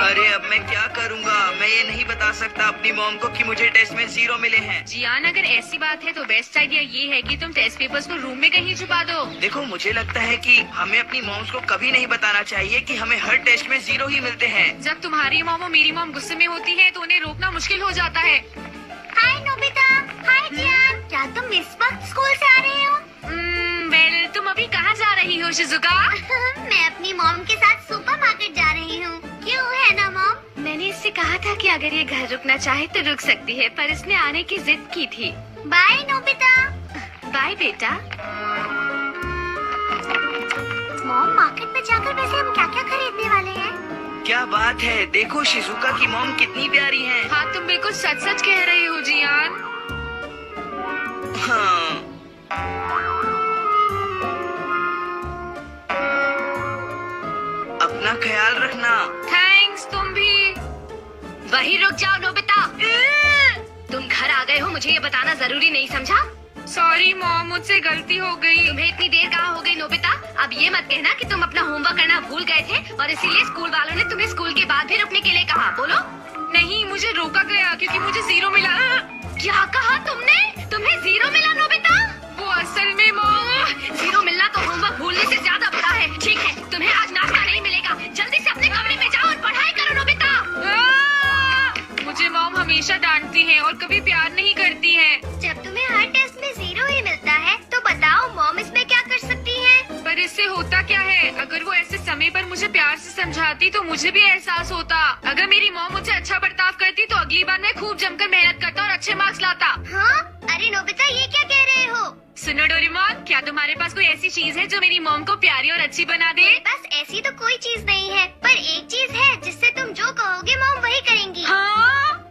अरे अब मैं क्या करूँगा? मैं ये नहीं बता सकता अपनी मॉम को कि मुझे टेस्ट में 0 मिले हैं। जियान, अगर ऐसी बात है तो बेस्ट आइडिया ये है कि तुम टेस्ट पेपर्स को रूम में कहीं छुपा दो। देखो, मुझे लगता है कि हमें अपनी मॉम्स को कभी नहीं बताना चाहिए कि हमें हर टेस्ट में 0 ही मिलते हैं। जब तुम्हारी मॉम और मेरी मॉम गुस्से में होती है तो उन्हें रोकना मुश्किल हो जाता है। हाय नोबिता, हाय जियान, क्या तुम इस वक्त स्कूल से आ रहे हो? वेल, तुम अभी कहाँ जा रही हो शिजुका? मैं अपनी मॉम के साथ सुपरमार्केट जा रही हूँ। क्यों, है ना मॉम? मैंने इससे कहा था कि अगर ये घर रुकना चाहे तो रुक सकती है, पर इसने आने की जिद की थी। Bye Nobita. बाय बेटा। मॉम, मार्केट में जाकर वैसे हम क्या क्या खरीदने वाले हैं? क्या बात है, देखो शिजुका की मॉम कितनी प्यारी है। हाँ, तुम बिल्कुल सच सच कह रही हो जियान। हाँ। अपना ख्याल रखना। थैंक्स, तुम भी। वही रुक जाओ नोबिता। तुम घर आ गए हो, मुझे ये बताना जरूरी नहीं समझा? सॉरी मॉम, मुझसे गलती हो गई। तुम्हें इतनी देर कहाँ हो गई नोबिता? अब ये मत कहना कि तुम अपना होमवर्क करना भूल गए थे और इसीलिए स्कूल वालों ने तुम्हें स्कूल के बाद भी रुकने के लिए कहा। बोलो। नहीं, मुझे रोका गया क्योंकि मुझे 0 मिला। क्या कहा तुमने? तुम्हें 0 मिला नोबिता? वो असल में मॉम, 0 मिलना तो होमवर्क भूलने से ज्यादा बुरा है। ठीक है, तुम्हें आज नाश्ता नहीं मिलेगा। जल्दी से अपने कमरे में जाओ और पढ़ाई करो नोबिता। मुझे मॉम हमेशा डांटती है और कभी प्यार नहीं करती है। जब तुम्हें हर टेस्ट में 0 ही मिलता है तो बताओ मॉम इसमें क्या कर सकती है? पर इससे होता क्या है? अगर वो ऐसे समय पर मुझे प्यार से समझाती तो मुझे भी एहसास होता। अगर मेरी मॉम मुझे अच्छा बर्ताव करती तो अगली बार मैं खूब जमकर मेहनत करता और अच्छे मार्क्स लाता। हाँ? अरे नोबिता, ये क्या कह रहे हो? सुनो डोरेमोन, क्या तुम्हारे पास कोई ऐसी चीज है जो मेरी मॉम को प्यारी और अच्छी बना दे? बस ऐसी तो कोई चीज नहीं है, पर एक चीज है जिससे तुम जो कहोगे मॉम वही करेंगी। हाँ?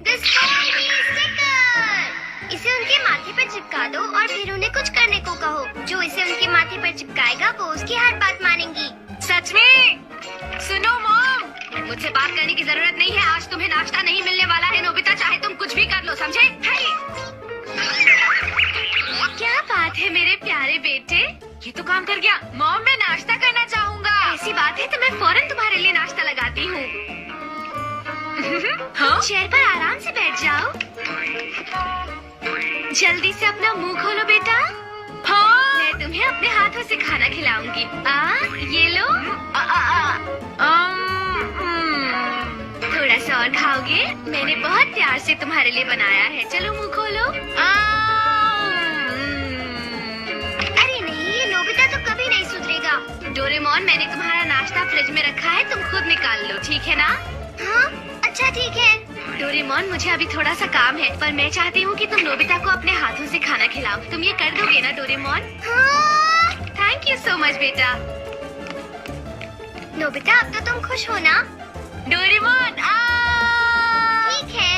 The Smiley Sticker! इसे उनके माथे पर चिपका दो और फिर उन्हें कुछ करने को कहो। जो इसे उनके माथे पर चिपकाएगा वो उसकी हर बात मानेंगी। सच में? सुनो मॉम, मुझसे बात करने की जरूरत नहीं है। आज तुम्हें नाश्ता नहीं मिलने वाला है नोबिता, चाहे तुम कुछ भी कर लो, समझे? क्या बात है मेरे प्यारे बेटे, ये तो काम कर गया। मॉम, मैं नाश्ता करना चाहूँगा। ऐसी बात है तो मैं फौरन तुम्हारे लिए नाश्ता लगाती हूँ। हाँ? चेयर पर आराम से बैठ जाओ। जल्दी से अपना मुंह खोलो बेटा। हाँ? मैं तुम्हें अपने हाथों से खाना खिलाऊंगी। ये लो। थोड़ा सा और खाओगे? मैंने बहुत प्यार से तुम्हारे लिए बनाया है। चलो मुंह खोलो। अरे नहीं, ये नोबिता तो कभी नहीं सुधरेगा। डोरेमोन, मैंने तुम्हारा नाश्ता फ्रिज में रखा है, तुम खुद निकाल लो, ठीक है ना? हाँ? अच्छा ठीक है। डोरेमोन, मुझे अभी थोड़ा सा काम है, पर मैं चाहती हूँ कि तुम नोबिता को अपने हाथों से खाना खिलाओ। तुम ये कर दोगे ना डोरेमोन? हाँ? थैंक यू सो मच बेटा। नोबिता, अब तो तुम खुश हो ना? डोरेमोन, ठीक है।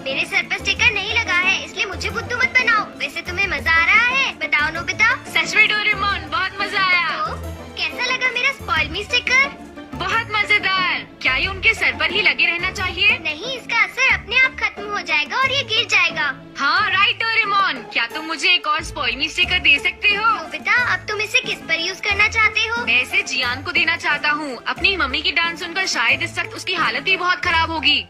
मेरे सर पर स्टिकर नहीं लगा है, इसलिए मुझे बुद्धू मत बनाओ। वैसे तुम्हें मजा आ रहा है? बताओ नोबिता। सच में डोरेमोन, बहुत मजा आया। तो कैसा लगा मेरा स्पॉइल मी स्टिकर? बहुत मजेदार। क्या ये उनके सर पर ही लगे रहना चाहिए? नहीं, इसका असर अपने आप खत्म हो जाएगा और ये गिर जाएगा। हाँ राइट डोरेमोन, क्या तुम मुझे एक और स्पॉइल मी स्टिकर दे सकते हो? नोबिता, अब तुम इसे किस पर यूज करना चाहते हो? मैं इसे जियान को देना चाहता हूँ। अपनी मम्मी की डांस सुनकर शायद इस वक्त उसकी हालत भी बहुत खराब होगी।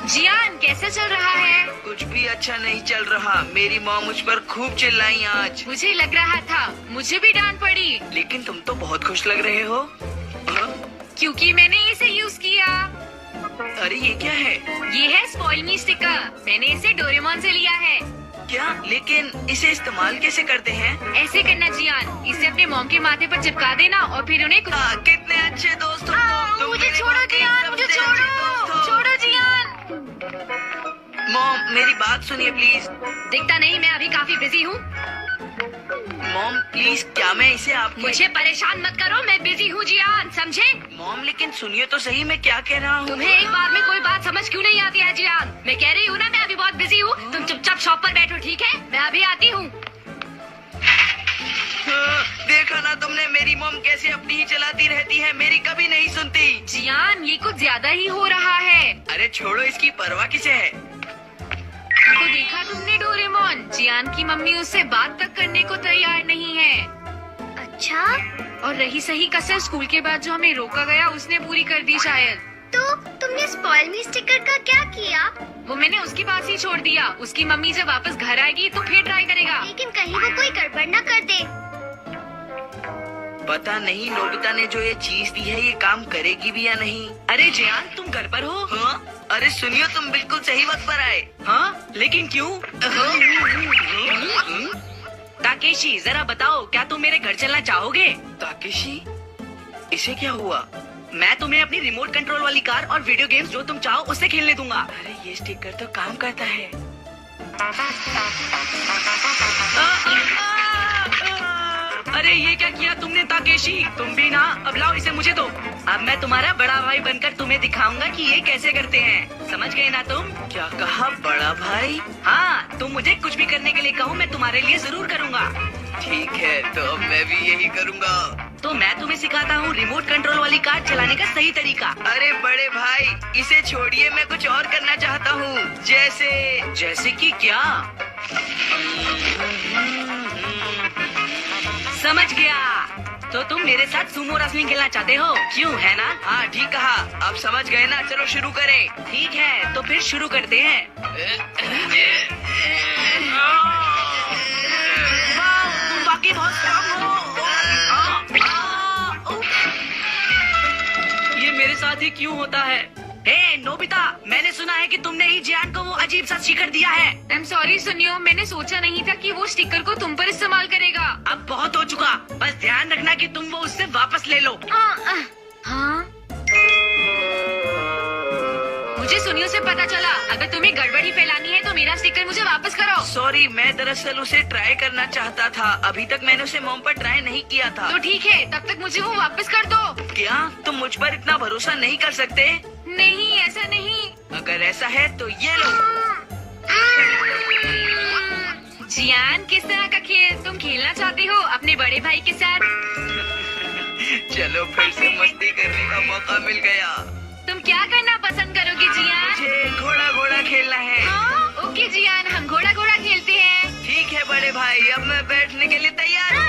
जियान, कैसा चल रहा है? कुछ भी अच्छा नहीं चल रहा। मेरी मॉम मुझ पर खूब चिल्लाई आज। मुझे लग रहा था, मुझे भी डांट पड़ी। लेकिन तुम तो बहुत खुश लग रहे हो। हाँ? क्योंकि मैंने इसे यूज किया। अरे ये क्या है? ये है स्पॉइल मी स्टिकर। मैंने इसे डोरेमोन से लिया है। क्या? लेकिन इसे इस्तेमाल कैसे करते हैं? ऐसे करना जियान, इसे अपने मॉम के माथे पर चिपका देना और फिर उन्हें कितने अच्छे दोस्त हो तुम। मुझे छोड़ो जियान, मुझे छोड़ो, छोड़ो जियान। मॉम, मेरी बात सुनिए प्लीज। दिखता नहीं मैं अभी काफी बिजी हूँ। मॉम प्लीज, क्या मैं इसे आपके... मुझे परेशान मत करो, मैं बिजी हूँ जियान, समझे? मॉम लेकिन सुनिए तो सही, मैं क्या कह रहा हूँ। तुम्हें एक बार में कोई बात समझ क्यों नहीं आती है जियान? मैं कह रही हूँ ना, मैं अभी बहुत बिजी हूँ। तुम चुपचाप शॉप पर बैठो, ठीक है? मैं अभी आती हूँ। देखा ना तुमने? मेरी मॉम कैसे अपनी ही चलाती रहती है, मेरी कभी नहीं सुनती। जियान, ये कुछ ज्यादा ही हो रहा है। अरे छोड़ो, इसकी परवाह किसे है। तो देखा तुमने डोरेमोन, जियान की मम्मी उससे बात तक करने को तैयार नहीं है। अच्छा, और रही सही कसर स्कूल के बाद जो हमें रोका गया उसने पूरी कर दी शायद। तो तुमने स्पॉइल मी स्टिकर का क्या किया? वो मैंने उसके पास ही छोड़ दिया। उसकी मम्मी जब वापस घर आएगी तो फिर ट्राई करेगा। लेकिन कहीं वो कोई गड़बड़ न कर दे। पता नहीं नोबिता ने जो ये चीज दी है ये काम करेगी भी या नहीं। अरे जियान, तुम घर पर हो? हाँ? अरे सुनियो, तुम बिल्कुल सही वक्त पर आए। हाँ, लेकिन क्यों? ताकेशी, जरा बताओ, क्या तुम मेरे घर चलना चाहोगे? ताकेशी, इसे क्या हुआ? मैं तुम्हें अपनी रिमोट कंट्रोल वाली कार और वीडियो गेम्स जो तुम चाहो उससे खेलने दूंगा। अरे ये स्टिकर तो काम करता है। अरे ये क्या किया तुमने ताकेशी? तुम भी ना, अब लाओ इसे मुझे दो। अब मैं तुम्हारा बड़ा भाई बनकर तुम्हें दिखाऊंगा कि ये कैसे करते हैं। समझ गए ना तुम? क्या कहा, बड़ा भाई? हाँ, तुम मुझे कुछ भी करने के लिए कहो, मैं तुम्हारे लिए जरूर करूँगा। ठीक है, तो अब मैं भी यही करूँगा। तो मैं तुम्हें सिखाता हूँ रिमोट कंट्रोल वाली कार चलाने का सही तरीका। अरे बड़े भाई, इसे छोड़िए, मैं कुछ और करना चाहता हूँ। जैसे कि क्या? समझ गया। तो तुम मेरे साथ सुमो रेसलिंग खेलना चाहते हो, क्यों, है ना? हाँ ठीक कहा, अब समझ गए ना। चलो शुरू करें। ठीक है, तो फिर शुरू करते हैं। वाह, तुम वाकई बहुत स्ट्रांग हो। ये मेरे साथ ही क्यों होता है? हे नोबिता, मैंने सुना है कि तुमने ही जियान को वो अजीब सा स्टिकर दिया है। आई एम सॉरी सुनियो, मैंने सोचा नहीं था कि वो स्टिकर को तुम पर इस्तेमाल करेगा। अब बहुत हो चुका, बस ध्यान रखना कि तुम वो उससे वापस ले लो। हाँ, मुझे सुनियो से पता चला, अगर तुम्हें गड़बड़ी फैलानी है तो मेरा स्टिकर मुझे वापस करो। सॉरी, मैं दरअसल उसे ट्राई करना चाहता था। अभी तक मैंने उसे मॉम पर ट्राई नहीं किया था। तो ठीक है, तब तक मुझे वो वापस कर दो। क्या तुम मुझ पर इतना भरोसा नहीं कर सकते? नहीं, ऐसा नहीं। अगर ऐसा है तो ये लो। जियान, किस तरह का खेल तुम खेलना चाहते हो अपने बड़े भाई के साथ? चलो फिर से मस्ती करने का मौका मिल गया। तुम क्या करना पसंद करोगे जियान? मुझे घोड़ा घोड़ा खेलना है। हाँ, ओके जियान, हम घोड़ा घोड़ा खेलते हैं। ठीक है बड़े भाई, अब मैं बैठने के लिए तैयार हूँ।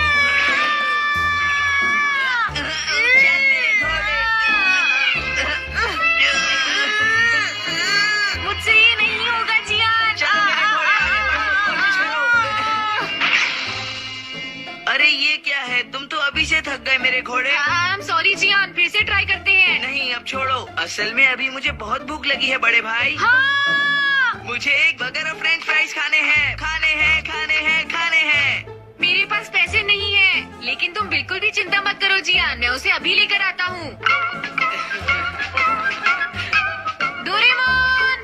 चलने घोड़े। मुझसे ये नहीं होगा जियान। चलो मेरे घोड़े, आगे बढ़ो, चलो। अरे ये क्या है, तुम तो अभी से थक गए मेरे घोड़े। आई एम सॉरी जियान, फिर से ट्राई करते हैं। नहीं अब छोड़ो, असल में अभी मुझे बहुत भूख लगी है बड़े भाई। हाँ, मुझे एक बर्गर और फ्रेंच फ्राइज खाने हैं, खाने हैं, खाने हैं, खाने हैं। मेरे पास पैसे नहीं है, लेकिन तुम बिल्कुल भी चिंता मत करो जियान, मैं उसे अभी लेकर आता हूँ। डोरेमोन,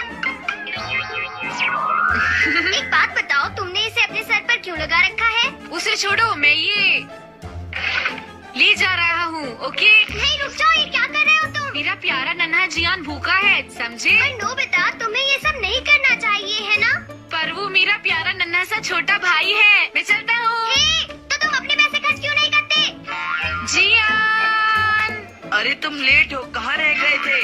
एक बात बताओ, तुमने इसे अपने सर पर क्यों लगा रखा है? उसे छोड़ो, मैं ये ले जा रहा हूँ। ओके, नहीं रुक जाओ, ये क्या कर रहे हो तुम? मेरा प्यारा नन्हा जियान भूखा है, समझे? पर नोबिता, तुम्हें ये सब नहीं करना चाहिए, है ना? पर वो मेरा प्यारा नन्हा सा छोटा भाई है। मैं चलता हूँ। हे, तो तुम अपने पैसे खर्च क्यों नहीं करते? जियान, अरे तुम लेट हो, कहाँ रह गए थे?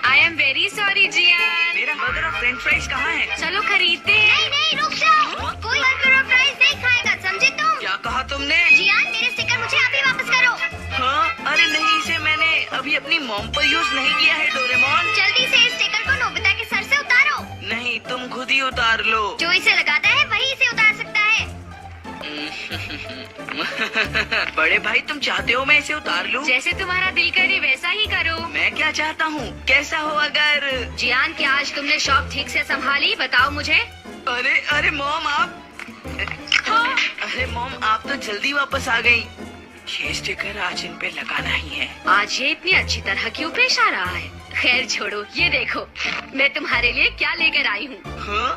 I am very sorry Gian. मेरा बर्गर और फ्रेंच फ्राइज कहाँ है? चलो खरीदते हैं। नहीं नहीं रुक जाओ, कोई बर्गर और फ्राइज नहीं खाएगा, समझे तुम? क्या कहा तुमने? जियान, मेरे स्टिकर मुझे अभी वापस करो। हाँ, अरे नहीं, इसे मैंने अभी अपनी मॉम पर यूज नहीं किया है डोरेमोन। जल्दी से इस स्टिकर को नोबिता के सर से उतारो। नहीं, तुम खुद ही उतार लो। जो इसे लगाता है वही इसे उतार सकता है। बड़े भाई, तुम चाहते हो मैं इसे उतार लूं? जैसे तुम्हारा दिल करे वैसा ही करो। मैं क्या चाहता हूँ, कैसा हो अगर? जियान, क्या आज तुमने शॉप ठीक से संभाली? बताओ मुझे। अरे अरे मॉम, आप अरे मॉम, आप तो जल्दी वापस आ गई। ये स्टिकर आज इन पे लगाना ही है। आज ये इतनी अच्छी तरह क्यों पेश आ रहा है? खैर छोड़ो, ये देखो मैं तुम्हारे लिए क्या लेकर आई हूँ। हाँ?